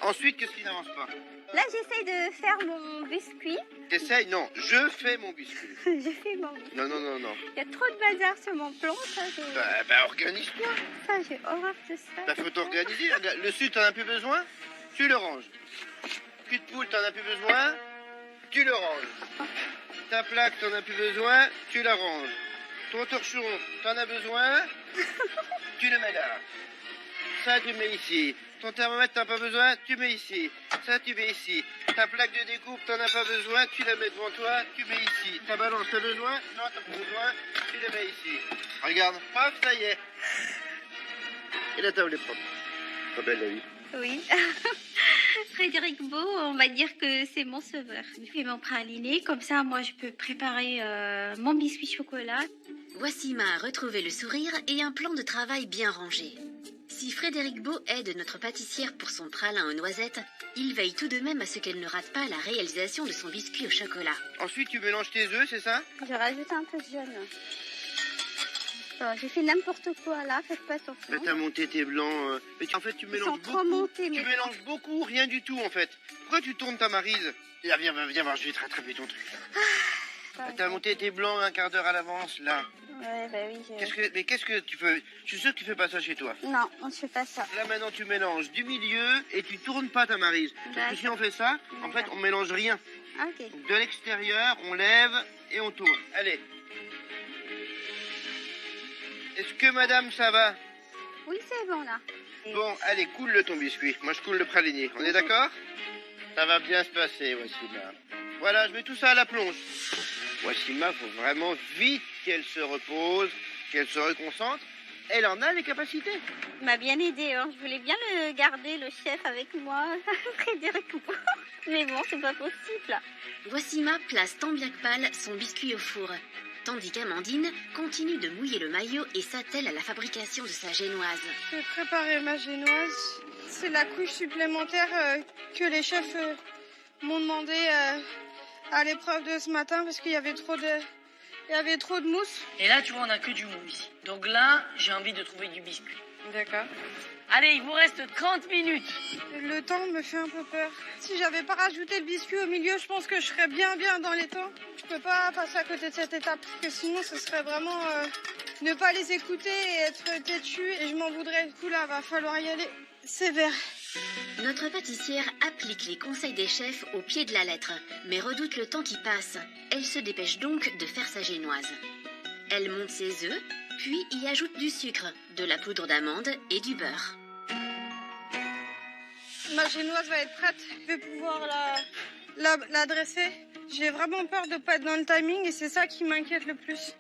Ensuite, qu'est-ce qui n'avance pas? là j'essaie de faire mon biscuit. T'essayes? Non, je fais mon biscuit. Je fais mon biscuit. Non. Il y a trop de bazar sur mon plan, ça. Bah, organise-toi. Ça, j'ai horreur de ça. Bah, faut t'organiser. Regarde, le sucre, t'en as plus besoin? Tu le ranges. Cul de poule, t'en as plus besoin? Tu le ranges. Ta plaque, t'en as plus besoin? Tu la ranges. Ton torchon, t'en as besoin? Tu le mets là. Ça, tu mets ici. Ton thermomètre, t'en as pas besoin? Tu mets ici. Ça, tu mets ici. Ta plaque de découpe, t'en as pas besoin? Tu la mets devant toi, tu mets ici. Ta balance, t'as besoin? Non, t'as pas besoin. Tu la mets ici. Regarde, paf, ça y est. Et la table est propre. Pas belle la vie. Oui. Frédéric Beau, on va dire que c'est mon sauveur. Je fais mon praliné, comme ça, moi, je peux préparer mon biscuit chocolat. Wassima a retrouvé le sourire et un plan de travail bien rangé. Si Frédéric Beau aide notre pâtissière pour son pralin aux noisettes, il veille tout de même à ce qu'elle ne rate pas la réalisation de son biscuit au chocolat. Ensuite, tu mélanges tes œufs, c'est ça? Je rajoute un peu de jaune. Bon, j'ai fait n'importe quoi là, faites pas attention. Mais t'as monté tes blancs. Mais en fait, tu mélanges beaucoup. Tu mélanges beaucoup, rien du tout en fait. Pourquoi tu tournes ta maryse? Viens voir, je vais te rattraper ton truc. T'as monté tes blancs un quart d'heure à l'avance là. Ouais, bah oui. Qu'est-ce que tu fais? Je suis sûr que tu fais pas ça chez toi. Non, on ne fait pas ça. Là maintenant, tu mélanges du milieu et tu tournes pas ta maryse. Parce que si on fait ça, en fait, on mélange rien. Ok. Donc, de l'extérieur, on lève et on tourne. Allez. Est-ce que madame, ça va? Oui, c'est bon là. Bon, allez, coule ton biscuit. Moi, je coule le praliné. On est d'accord? Ça va bien se passer, Wassima. Voilà, je mets tout ça à la plonge. Wassima, faut vraiment vite qu'elle se repose, qu'elle se reconcentre. Elle en a les capacités. Il m'a bien aidé, hein. Je voulais bien le garder, le chef, avec moi, Frédéric. Mais bon, c'est pas possible. Wassima place tant bien que mal son biscuit au four, tandis qu'Amandine continue de mouiller le maillot et s'attelle à la fabrication de sa génoise. Je vais préparer ma génoise. C'est la couche supplémentaire que les chefs m'ont demandé à l'épreuve de ce matin parce qu'il y avait trop de mousse. Et là, tu vois, on n'a que du mou ici. Donc là, j'ai envie de trouver du biscuit. D'accord. Allez, il vous reste 30 minutes. Le temps me fait un peu peur. Si j'avais pas rajouté le biscuit au milieu, je pense que je serais bien dans les temps. Je peux pas passer à côté de cette étape, parce que sinon ce serait vraiment ne pas les écouter et être têtu et je m'en voudrais. Du coup là, va falloir y aller sévère. Notre pâtissière applique les conseils des chefs au pied de la lettre, mais redoute le temps qui passe. Elle se dépêche donc de faire sa génoise. Elle monte ses œufs, puis y ajoute du sucre, de la poudre d'amande et du beurre. Ma génoise va être prête. Je vais pouvoir la dresser. J'ai vraiment peur de pas être dans le timing et c'est ça qui m'inquiète le plus.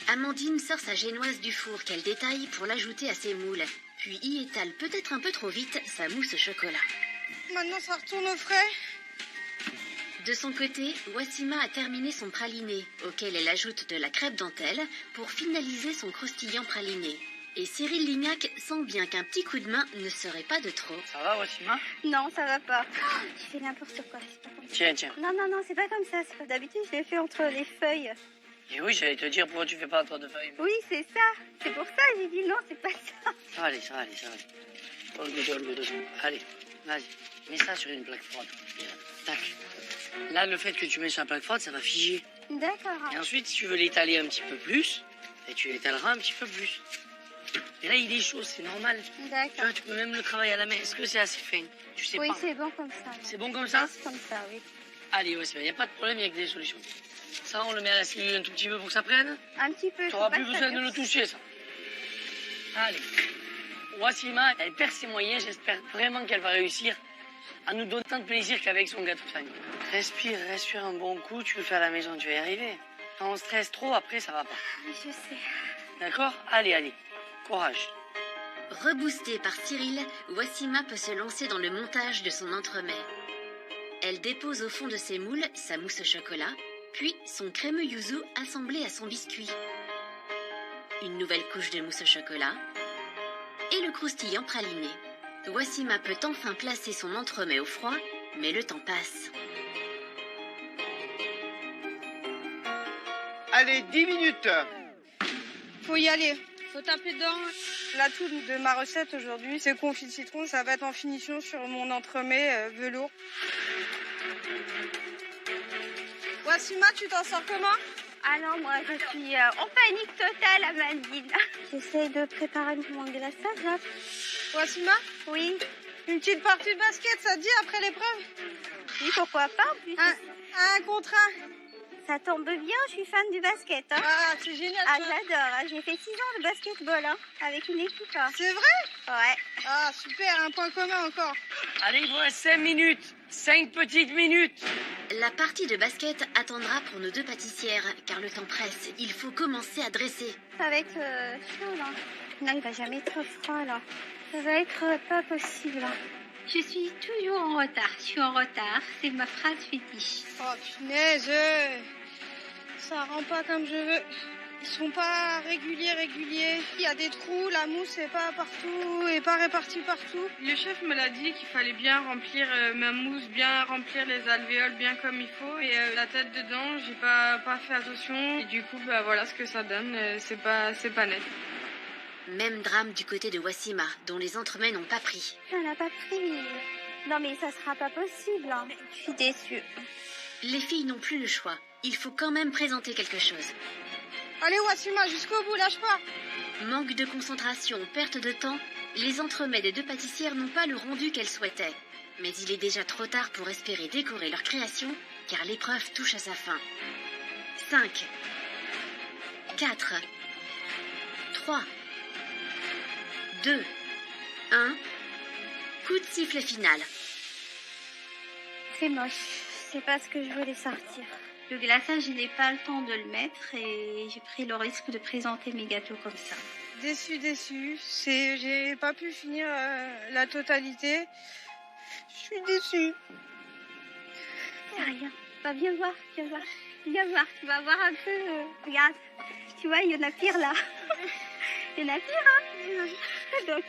Amandine sort sa génoise du four qu'elle détaille pour l'ajouter à ses moules, puis y étale peut-être un peu trop vite sa mousse au chocolat. Maintenant, ça retourne au frais. De son côté, Wassima a terminé son praliné, auquel elle ajoute de la crêpe dentelle pour finaliser son croustillant praliné. Et Cyril Lignac sent bien qu'un petit coup de main ne serait pas de trop. Ça va, Wassima? Non, ça va pas. J'ai fait n'importe quoi. C'est pas comme ça. Tiens. Non, c'est pas comme ça. C'est pas d'habitude, je l'ai fait entre les feuilles. Et oui, j'allais te dire pourquoi tu fais pas un tour de feuille. Oui, c'est ça. C'est pour ça que j'ai dit non, c'est pas ça. Ça va aller. All good. Allez, vas-y. Mets ça sur une plaque froide. Tac. Là, le fait que tu mets sur la plaque froide, ça va figer. D'accord. Et ensuite, si tu veux l'étaler un petit peu plus, et tu l'étaleras un petit peu plus. Et là, il est chaud, c'est normal. D'accord. Tu vois, tu peux même le travailler à la main. Est-ce que c'est assez fin? Tu sais oui, pas. c'est bon comme ça. C'est bon comme ça? C'est comme ça, oui. Allez, ouais, c'est bien. Il n'y a pas de problème, il n'y a que des solutions. Ça, on le met à la cellule un tout petit peu pour que ça prenne. Un petit peu. Tu n'auras plus besoin de le toucher, ça. Allez. Wassima, elle perd ses moyens. J'espère vraiment qu'elle va réussir à nous donner tant de plaisir qu'avec son gâteau de famille. Respire un bon coup. Tu le fais à la maison, tu vas y arriver. Quand on stresse trop, après, ça va pas. Je sais. D'accord? Allez. Courage. Reboostée par Cyril, Wassima peut se lancer dans le montage de son entremets. Elle dépose au fond de ses moules sa mousse au chocolat, puis son crémeux yuzu assemblé à son biscuit. Une nouvelle couche de mousse au chocolat et le croustillant praliné. Wassima peut enfin placer son entremets au froid, mais le temps passe. Allez, 10 minutes. Faut y aller. Faut taper dedans. L'atout de ma recette aujourd'hui, c'est confit de citron. Ça va être en finition sur mon entremets velours. Wassima, tu t'en sors comment? Alors moi, je suis en panique totale, Amandine. J'essaie de préparer mon glaçage, là. Wassima? Oui. Une petite partie de basket, ça te dit, après l'épreuve? Oui, pourquoi pas, en plus. Un contre un. Ça tombe bien, je suis fan du basket. Hein. Ah, c'est génial. Ah, j'adore. J'ai fait 6 ans de basketball avec une équipe. C'est vrai? Ouais. Ah, super, un point commun encore. Allez, il vous reste 5 minutes. 5 petites minutes. La partie de basket attendra pour nos deux pâtissières, car le temps presse. Il faut commencer à dresser. Ça va être chaud, là. Non, il va jamais être froid, là. Ça va être pas possible. Je suis toujours en retard. Je suis en retard. C'est ma phrase fétiche. Oh, punaise. Ça rend pas comme je veux. Ils sont pas réguliers. Il y a des trous, la mousse est pas partout, et pas répartie partout. Le chef me l'a dit qu'il fallait bien remplir ma mousse, bien remplir les alvéoles bien comme il faut. Et la tête dedans, j'ai pas fait attention. Et du coup, voilà ce que ça donne. C'est pas net. Même drame du côté de Wassima, dont les entremets n'ont pas pris. Ça n'a pas pris. Non mais ça sera pas possible. Hein. Je suis déçue. Les filles n'ont plus le choix. Il faut quand même présenter quelque chose. Allez Wassima, jusqu'au bout, lâche pas. Manque de concentration, perte de temps, les entremets des deux pâtissières n'ont pas le rendu qu'elles souhaitaient. Mais il est déjà trop tard pour espérer décorer leur création, car l'épreuve touche à sa fin. 5, 4, 3, 2, 1, coup de sifflet final. C'est moche. C'est pas ce que je voulais sortir. Le glaçage, je n'ai pas le temps de le mettre et j'ai pris le risque de présenter mes gâteaux comme ça. Déçue. J'ai pas pu finir la totalité. Je suis déçue. C'est rien. Bah, viens voir. Tu vas voir un peu. Regarde. Tu vois, il y en a pire là. Il y en a pire, hein. Donc.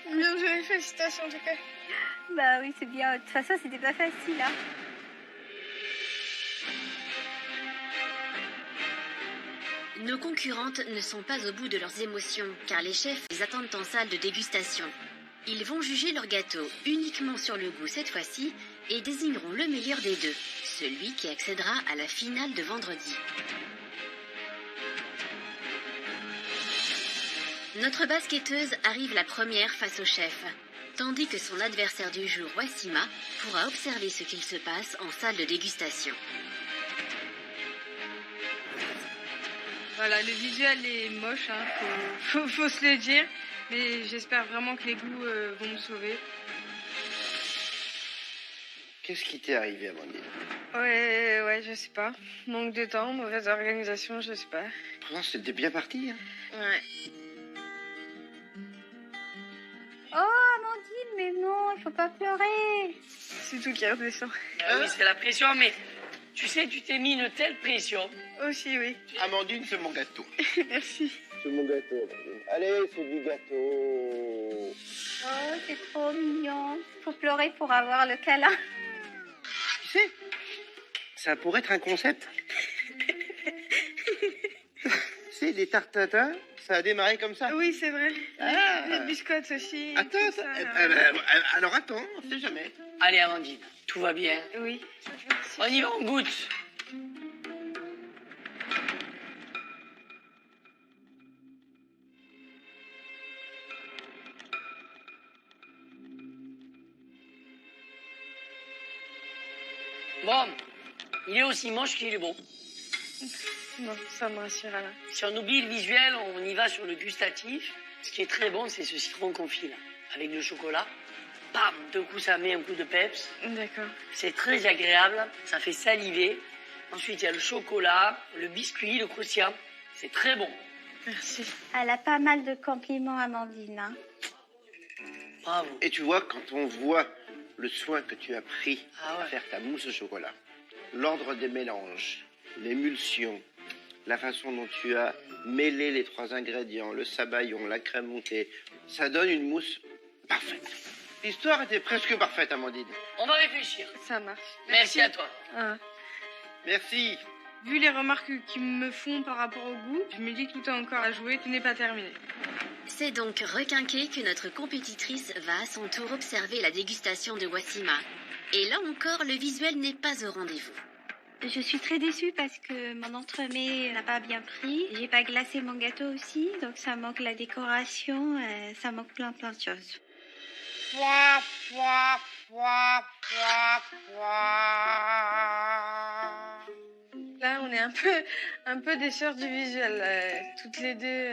Bien joué, félicitations en tout cas. Bah oui, c'est bien. De toute façon, c'était pas facile, hein. Nos concurrentes ne sont pas au bout de leurs émotions, car les chefs les attendent en salle de dégustation. Ils vont juger leur gâteau uniquement sur le goût cette fois-ci et désigneront le meilleur des deux, celui qui accédera à la finale de vendredi. Notre basketteuse arrive la première face au chef, tandis que son adversaire du jour, Wassima, pourra observer ce qu'il se passe en salle de dégustation. Voilà, le visuel est moche, hein, faut se le dire, mais j'espère vraiment que les goûts vont me sauver. Qu'est-ce qui t'est arrivé, Amandine? Ouais, je sais pas. Manque de temps, mauvaise organisation, je sais pas. Pourtant, c'était bien parti. Hein. Ouais. Oh, Amandine, mais non, il faut pas pleurer. C'est tout qui redescend. Ah oui, c'est la pression, mais tu sais, tu t'es mis une telle pression. Aussi, oui. Amandine, c'est mon gâteau. Merci. C'est mon gâteau, Amandine. Allez, c'est du gâteau. Oh, c'est trop mignon. Faut pleurer pour avoir le câlin. Tu sais, ça pourrait être un concept. C'est des tartes tatin, ça a démarré comme ça. Oui, c'est vrai. Ah. Les biscottes aussi. Attends, tout ça, alors attends, on sait jamais. Allez, Amandine, tout va bien. Oui. On y va, on goûte. Bon, il est aussi moche qu'il est bon. Non, ça me rassure alors. Si on oublie le visuel, on y va sur le gustatif. Ce qui est très bon, c'est ce citron confit là, avec le chocolat. Bam, d'un coup ça met un coup de peps. D'accord. C'est très agréable, ça fait saliver. Ensuite, il y a le chocolat, le biscuit, le croustillant. C'est très bon. Merci. Elle a pas mal de compliments, Amandine. Hein. Bravo. Et tu vois, quand on voit le soin que tu as pris Ah ouais. à faire ta mousse au chocolat, l'ordre des mélanges, l'émulsion, la façon dont tu as mêlé les trois ingrédients, le sabayon, la crème montée, ça donne une mousse parfaite. L'histoire était presque parfaite, Amandine. On va réfléchir. Ça marche. Merci à toi. Ah. Merci. Vu les remarques qu'ils me font par rapport au goût, je me dis que tout a encore à jouer, tout n'est pas terminé. C'est donc requinqué que notre compétitrice va à son tour observer la dégustation de Wassima. Et là encore, le visuel n'est pas au rendez-vous. Je suis très déçue parce que mon entremets n'a pas bien pris. J'ai pas glacé mon gâteau aussi, donc ça manque la décoration, ça manque plein de choses. Là, on est un peu déçus du visuel. Toutes les deux,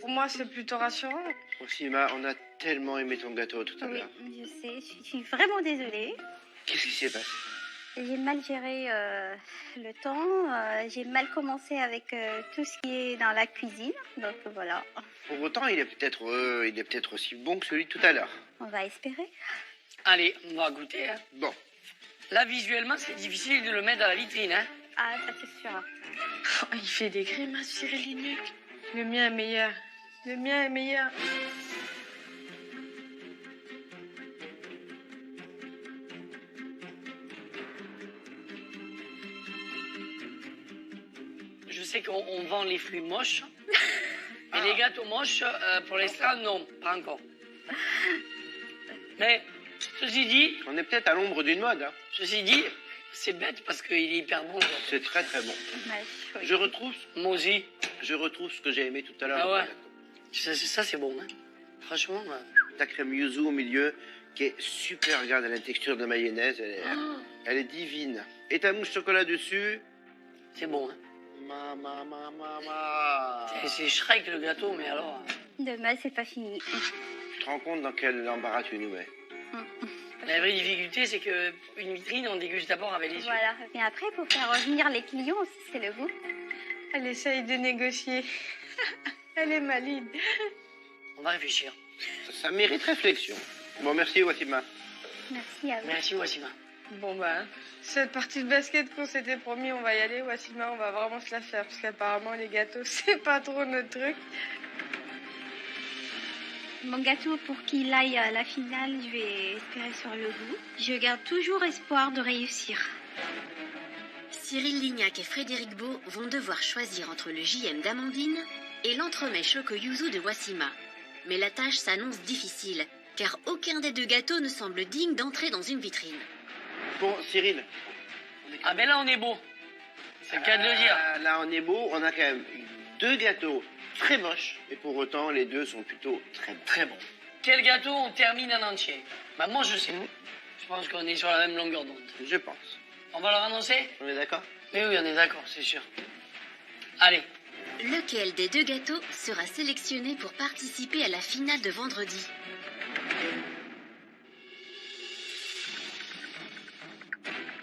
pour moi, c'est plutôt rassurant. Wassima, on a tellement aimé ton gâteau tout à Oui, l'heure. je sais, je suis vraiment désolée. Qu'est-ce qui s'est passé? J'ai mal géré le temps, j'ai mal commencé avec tout ce qui est dans la cuisine, donc voilà. Pour autant, il est peut-être aussi bon que celui de tout à l'heure. On va espérer. Allez, on va goûter. Hein. Bon. Là, visuellement, c'est difficile de le mettre dans la vitrine. Hein. Ah, ça c'est sûr. Oh, il fait des grimaces, Cyril Lignac. Le mien est meilleur. Le mien est meilleur. Je sais qu'on vend les fruits moches. Et les gâteaux moches, pour l'instant, non, pas encore. Mais, ceci dit... On est peut-être à l'ombre d'une mode. Hein. Ceci dit, c'est bête parce qu'il est hyper bon. C'est très très bon. Ouais. Je retrouve... Moi aussi. Je retrouve ce que j'ai aimé tout à l'heure. Ah ouais. Ça c'est bon. Hein. Franchement... Ta crème yuzu au milieu, qui est super. Regarde, elle a une texture de mayonnaise. Elle est divine. Et ta mousse chocolat dessus. C'est bon. Hein. Mama. C'est Shrek le gâteau, mais alors... Demain, c'est pas fini. Tu te rends compte dans quel embarras tu nous mets? La vraie difficulté, c'est qu'une vitrine, on déguste d'abord avec les yeux. Voilà. Mais après, pour faire revenir les clients aussi, c'est le goût. Elle essaye de négocier. Elle est maligne. On va réfléchir. Ça mérite réflexion. Bon, merci Wassima. Merci à vous. Merci Wassima. Bon bah, cette partie de basket qu'on s'était promis, on va y aller. Wassima, on va vraiment se la faire. Parce qu'apparemment, les gâteaux, c'est pas trop notre truc. Mon gâteau, pour qu'il aille à la finale, je vais espérer sur le goût. Je garde toujours espoir de réussir. Cyril Lignac et Frédéric Beau vont devoir choisir entre le JM d'Amandine et l'entremets choco yuzu de Wassima. Mais la tâche s'annonce difficile, car aucun des deux gâteaux ne semble digne d'entrer dans une vitrine. Bon, Cyril. Ah ben là, on est beau. C'est le cas de le dire. Là, on est beau. On a quand même deux gâteaux très moches. Et pour autant, les deux sont plutôt très bons. Très bon. Quel gâteau on termine en entier? Bah moi, je sais. Je pense qu'on est sur la même longueur d'onde. Je pense. On va leur annoncer? On est d'accord? Oui, on est d'accord, c'est sûr. Allez. Lequel des deux gâteaux sera sélectionné pour participer à la finale de vendredi?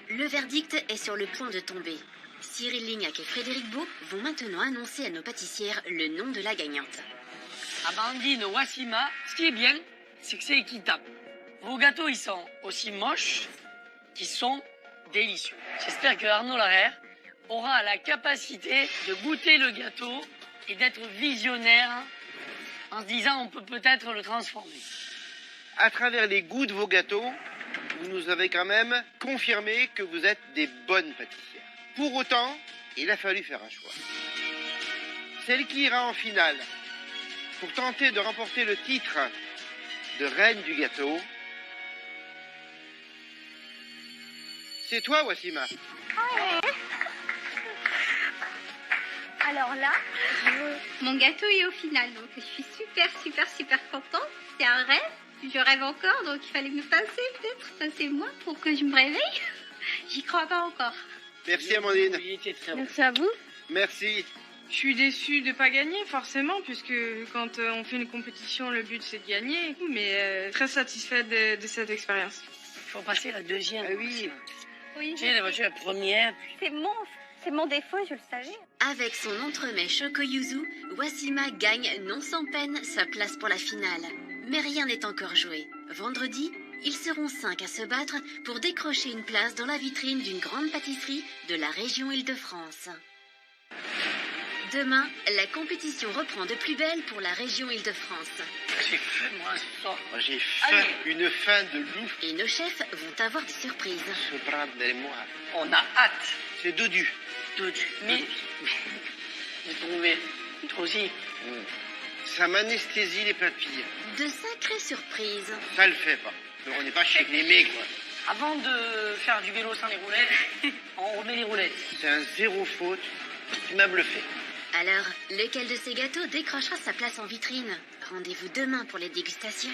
Le verdict est sur le point de tomber. Cyril Lignac et Frédéric Beau vont maintenant annoncer à nos pâtissières le nom de la gagnante. Amandine, Wassima, ce qui est bien, c'est que c'est équitable. Vos gâteaux, ils sont aussi moches qu'ils sont délicieux. J'espère que Arnaud Larère aura la capacité de goûter le gâteau et d'être visionnaire en se disant on peut peut-être le transformer. À travers les goûts de vos gâteaux, vous nous avez quand même confirmé que vous êtes des bonnes pâtissières. Pour autant, il a fallu faire un choix. Celle qui ira en finale pour tenter de remporter le titre de reine du gâteau, c'est toi, Wassima. Alors là, mon gâteau est au final, donc je suis super contente. C'est un rêve, je rêve encore, donc il fallait me passer peut-être, passez-moi pour que je me réveille. J'y crois pas encore. Merci Amandine. Il était très bon. Merci à vous. Merci. Je suis déçue de ne pas gagner, forcément, puisque quand on fait une compétition, le but c'est de gagner. Mais très satisfaite de cette expérience. Il faut passer la deuxième. Ah oui. Oui, Tu sais, la voiture la première. c'est mon défaut, je le savais. Avec son entremets choco yuzu, Wassima gagne non sans peine sa place pour la finale. Mais rien n'est encore joué. Vendredi, ils seront 5 à se battre pour décrocher une place dans la vitrine d'une grande pâtisserie de la région Île-de-France. Demain, la compétition reprend de plus belle pour la région Île-de-France. J'ai faim, moi, ça. Moi, j'ai faim, une faim de loup. Et nos chefs vont avoir des surprises. Surprendez-moi. On a hâte. C'est Dodu. Dodu. Mais, j'ai trouvé. Toi aussi. Ça m'anesthésie les papilles. De sacrées surprises. Ça le fait pas. On n'est pas chez Mémé, quoi. Avant de faire du vélo sans les roulettes, on remet les roulettes. C'est un zéro faute. Tu m'as bluffé. Alors, lequel de ces gâteaux décrochera sa place en vitrine? Rendez-vous demain pour les dégustations.